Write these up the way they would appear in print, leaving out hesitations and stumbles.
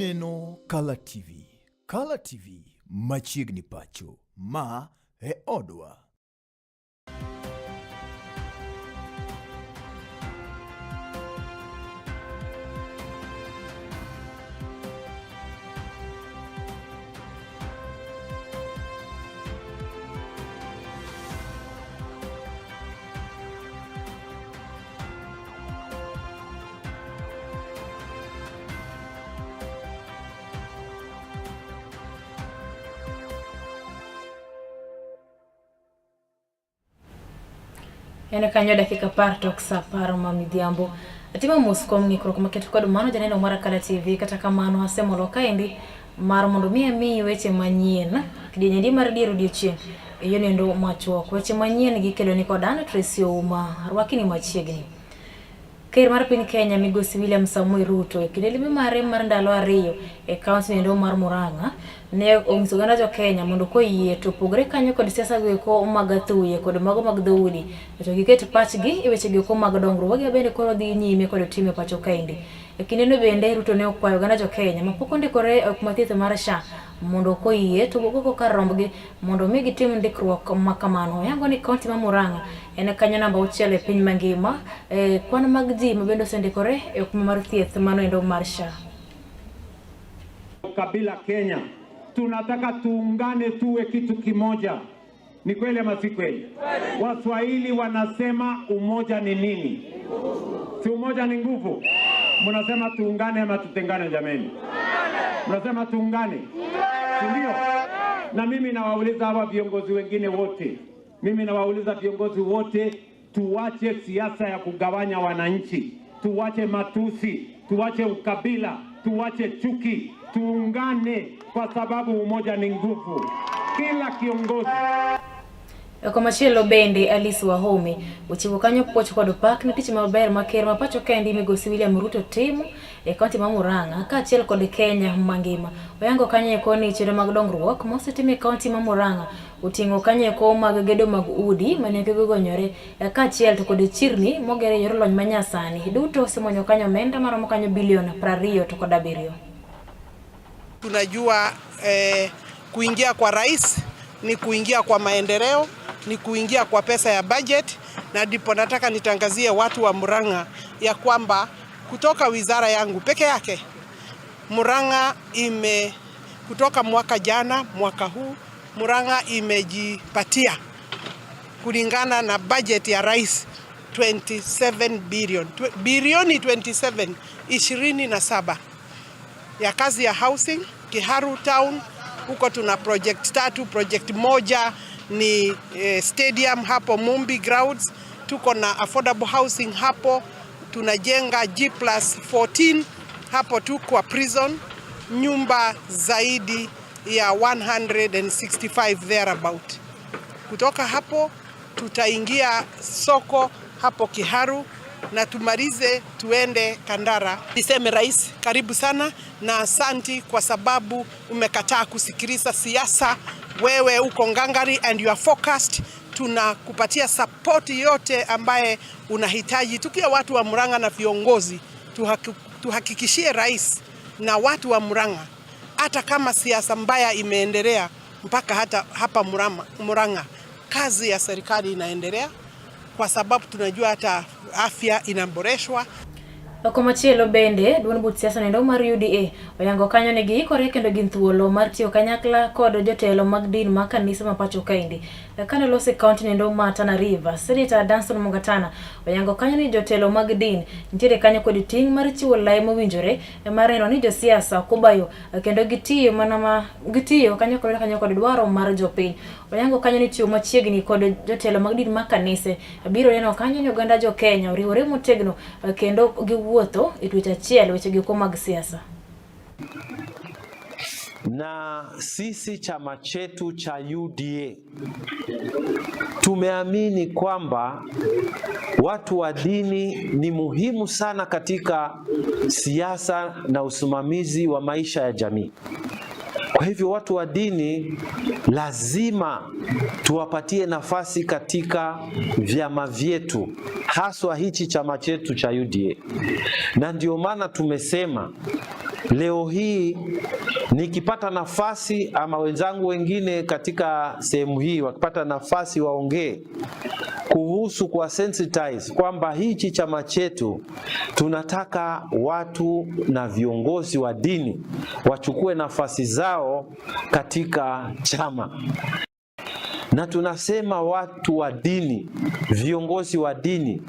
Uneno Color TV. Color TV machiegni pacho. Ma e odwa. Ene kanyo dakika par tok sa par mamidhiambo. Atima moskom ngikruok maketo kod mano janeno mar Color TV kata kamano asemolo kaendi mar mondo mi weche manyien kidienyendi mar diero odiochieng' iyo nendo machuok weche manyien gikelo ni kod Anna Tracy Ouma rwakini machiegni. Ker mar piny Kenya Migosi William Samoei Ruto e kinde lime mare mar ndalo ariyo e kaunti nendo mar Murang'a ne onyiso oganda jo Kenya mondo koyie to pogre kanyo kod siasa go mag athuye kod mago mag dhoudi to giket pachgi e weche go mag dongruok bende koro dhi nyime kod time pacho kaendi. E kinde no bende Ruto ne okwayo oganda jo Kenya mapok ondikore kuma thieth mar SHA mondo koyie to gogo kar rombgi mondo mi gitim ndikruok makamano. Yango ni kaunti ma Murang'a ene kanyo namba 6 e piny mangima kwan mag ji mabende osendikore e kuma mar thieth mano endo mar SHA. Kabila Kenya tunataka tuungane tuwe kitu kimoja. Ni kweli ama si kweli? Waswahili wanasema umoja ni nini? Si umoja ni nguvu? Mnasema tuungane ama tutengane jameni? Mnasema tuungane? Ndio. Na mimi nawauliza hawa viongozi wengine wote. Mimi nawauliza viongozi wote tuache siasa ya kugawanya wananchi. Tuache matusi, tuache ukabila, tuache chuki. Tuungane kwa sababu umoja ni nguvu. Kila kiongozi Kwa machielo bende Alice Wahome uchiwo kanyo poch kod pak ni tich maber maker mapacho kendi Migosi William Ruto timo e kaunti ma Murang'a ka achiel kod Kenya mangima. Oyango kanyo koni chere mag dongruok mosetime e kaunti ma Murang'a utingo kanyo ko mag gedo mag udi mane gogonyore ka achiel to kod chirni mogere yor lony manyasani duto semonyo kanyo menda maromo kanyo bilion 20 to kod 7. Tunajua kuingia kwa rais ni kuingia kwa maendeleo, ni kuingia kwa pesa ya budget, na ndipo nataka nitangazie watu wa Murang'a ya kwamba kutoka wizara yangu peke yake Murang'a kutoka mwaka jana mwaka huu Murang'a imejipatia kulingana na budget ya rais 27 bilioni 27 ya kazi ya housing. Kiharu Town huko tuna project 3, project moja ni stadium hapo Mumbi Grounds, tuko na affordable housing hapo, tunajenga G+14 hapo tu kwa prison, nyumba zaidi ya 165 thereabout. Kutoka hapo tutaingia soko hapo Kiharu na tumalize tuende Kandara. Niseme rais, karibu sana na asanti kwa sababu umekataa kusikiliza siasa. Wewe uko ngangari and you are focused. Tunakupatia support yote ambaye unahitaji. Tukiwa watu wa Murang'a na viongozi, tuhakikishie rais na watu wa Murang'a hata kama siasa mbaya imeendelea mpaka hata hapa Murang'a, kazi ya serikali inaendelea kwa sababu tunajua hata afya inaboreshwa. Kwa machielo bende duond buch siasa nendo mar UDA oyango kanyo ne giikore kendo gin thuolo mar tiyo kanyakla kod jotelo mag din ma kanisa mapacho kaendi. Kane lose kaunti nendo ma Tana River, Senator Danson Mungatana oyango kanyo ni jotelo mag din nitiere kanyo kod ting mar chiwo lai mowinjore mar neno ni josiasa kubayo kendo gitiyo kanyo kod dwaro mar jopiny. Oyango kanyo ni tiyo machiegni kod jotelo mag din ma kanise biro neno kanyo ni oganda jo Kenya oriwore motegno kendo giwuotho e tweet achiel weche giko mag siasa. Na sisi chama chetu cha UDA tumeamini kwamba watu wa dini ni muhimu sana katika siasa na usimamizi wa maisha ya jamii. Kwa hivyo watu wa dini lazima tuwapatie nafasi katika vyama vyetu, haswa hichi chama chetu cha UDA. Na ndio maana tumesema leo hii nikipata nafasi ama wenzangu wengine katika sehemu hii wakipata nafasi waongee kuhusu kwa sensitize kwamba hichi chama chetu tunataka watu na viongozi wa dini wachukue nafasi zao katika chama. Na tunasema watu wa dini, viongozi wa dini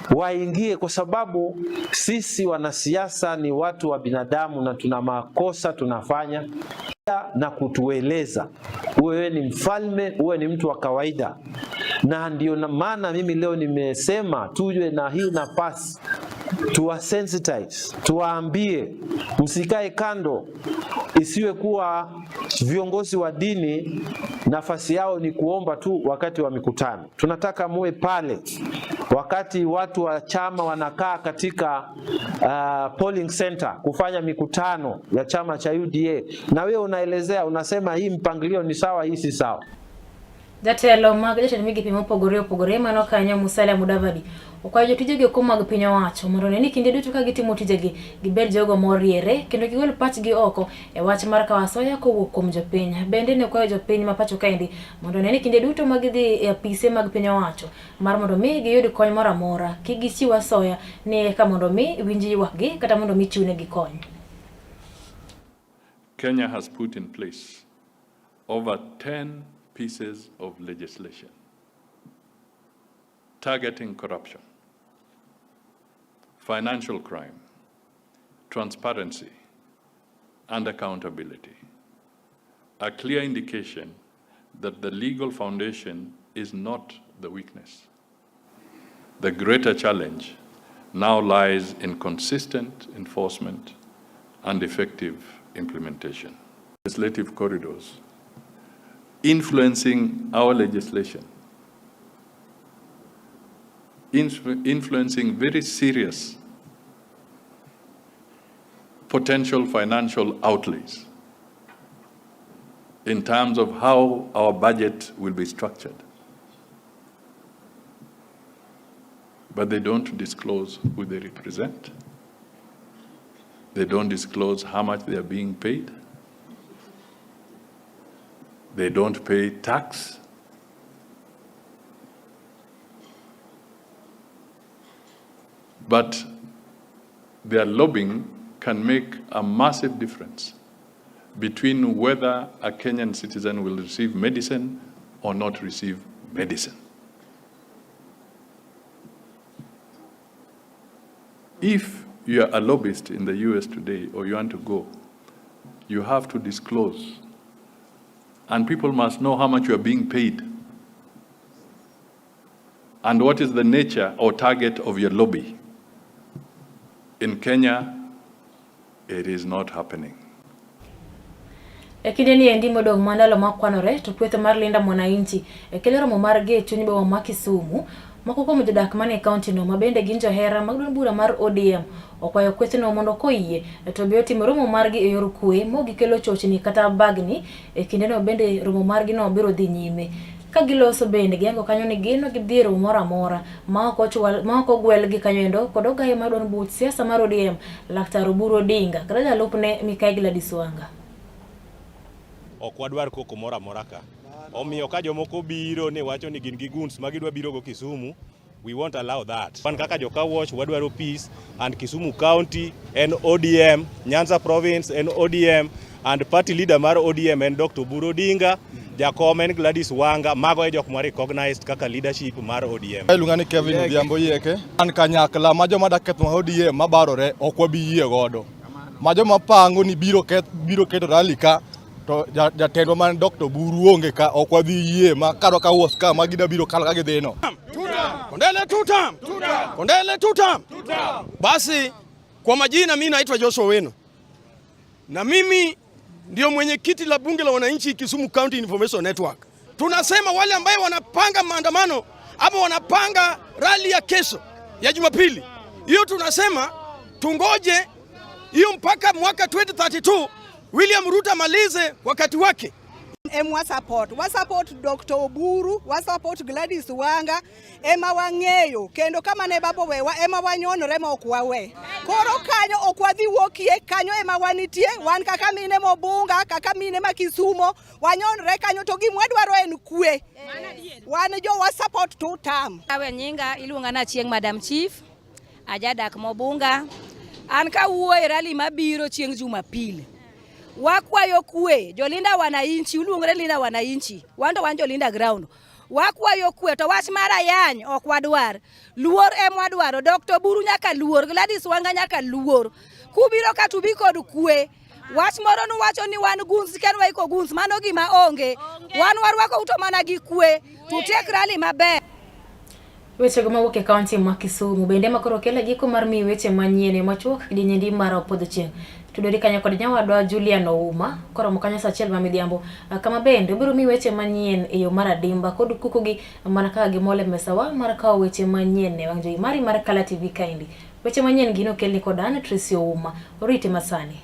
waingie kwa sababu sisi wanasiasa ni watu wa binadamu na tuna makosa tunafanya, na kutueleza wewe ni mfalme, wewe ni mtu wa kawaida. Na ndio maana mimi leo nimesema tujue na hii nafasi tuwasensitize, tuwaambie msikae kando, isiwe kuwa viongozi wa dini nafasi yao ni kuomba tu wakati wa mikutano. Tunataka muwe pale wakati watu wa chama wanakaa katika polling center kufanya mikutano ya chama cha UDA, na wewe unaelezea, unasema hii mpangilio ni sawa, hii si sawa. Jatelo mag jatend migepe mopogore opogore mano kanyo Musalia Mudavadi okwayo jotijegi oko mag piny owacho mondo ne ni kinde duto ka gitimo tijegi gibed jogo moriere kendo gigol pachgi oko e wach mar kawo asoya kowuok kuom jopiny. Bende ne okwayo jopiny ma pacho kaendi mondo ne ni kinde duto ma gidhi e apise mag piny owacho mar mondo mi giyud kony moro amora kik gichiw asoya ne ka mondo mi winj ywakgi kata mondo mi chiwnegi kony. Kenya has put in place over 10 pieces of legislation targeting corruption, financial crime, transparency, and accountability. A clear indication that the legal foundation is not the weakness. The greater challenge now lies in consistent enforcement and effective implementation. Legislative corridors influencing our legislation, influencing very serious potential financial outlays in terms of how our budget will be structured. But they don't disclose who they represent. They don't disclose how much they are being paid. They don't pay tax. But their lobbying can make a massive difference between whether a Kenyan citizen will receive medicine or not receive medicine. If you are a lobbyist in the US today or you want to go, you have to disclose. And people must know how much you are being paid and what is the nature or target of your lobby. In Kenya, it is not happening. Ekinde ni endi modong mandalo makwanore to kwetho mar linda mwananchi ekele romo mar gecho ni boma ma Kisumu moko kuom jodak mane county no mabende gin johera mag duond bura mar ODM okwayo kwetho no mondo koyie to be otimo romo margi e yor kwe mo gikelo chochni kata bagni ekinde no bende romo margi no biro dhi nyime ka giloso bende giango kanyo ni gino gidhiro moro amora ma ok ogwel gi kanyo endo kod ogaye ma duond but siasa mar ODM Laktar Oburu Odinga kata jalupne Mikael Gladys Wanga. Ok wadwar koko moro amora ka. Omiyo ka jomoko biro ne wacho ni gin gi guns ma gidwa biro go Kisumu, we won't allow that. Wan kaka joka watch wadwaro peace, and Kisumu County and ODM, Nyanza Province and ODM, and party leader mar ODM and Dr. Oburu Odinga, Jakom and Gladys Wanga, mago e jok ma recognized kaka leadership mar ODM. Lungani Kevin Odhiambo Yeke, an kanyakla ma joma dak ketho ODM mabarore ok wabi yie godo. Ma joma pango ni biro keto rally ka to jatendwa man Dr. Oburu onge ka ok wadhi yie ma karo ka wuos ka ma gida biro kal ka gidhino. Kondele tutam. Basi kwa majina mimi naitwa Joshua Weno. Na mimi ndio mwenyekiti la bunge la wananchi Kisumu County Information Network. Tunasema wale ambao wanapanga maandamano ama wanapanga rally ya kesho ya Jumapili, hiyo tunasema tungoje hiyo mpaka mwaka 2032 William Ruto malize wakati wake. Support Dr. Oburu, support Gladys Wanga, ema wang'eyo kendo kama ne babo wewa ema wanyonore ma ok wawe. Koro kanyo okwadhi wokie kanyo ema wanitie wan kaka mine Mobunga kaka mine ma Kisumo wanyonre kanyo to gimwa dwaro en kwe. Wan jo wa support 2 term. Awe nyinga iluonga na Chieng Madam Chief ajadak Mobunga. An ka wuoyo rally mabiro chieng Jumapili. Wakwayo kwe jolinda wananchi uluongre linda wananchi wando wan jolinda ground. Wakwayo kwe to wach mara yany ok wadwar. Luor emwa dwaro Dr. Buru nyaka luor Gladys Wanga nyaka luor. Kubiro ka tubi kod kwe. Wach moro nuwacho ni wan guns ken waiko guns mano gima onge. Wan warwako uto mana gi kwe. Tutek rally maber. Weche goma wuok e kaunti ma Kisumu bende makoro kele giko mar mi weche manyien machuok dinyendi mar opodho chieng. Tudori kanyo kod nyawadwa Julian Ouma koro mokanya sachiel ma midhiambo kama bende biro mi weche manyien e yo mar adimba kod kukugi mana ka gimole mesawa mar kawo weche manyien ne wangjoi mari mar Kala TV kaindi. Weche manyien gino kelni kod Anne Tracy Ouma orite masani.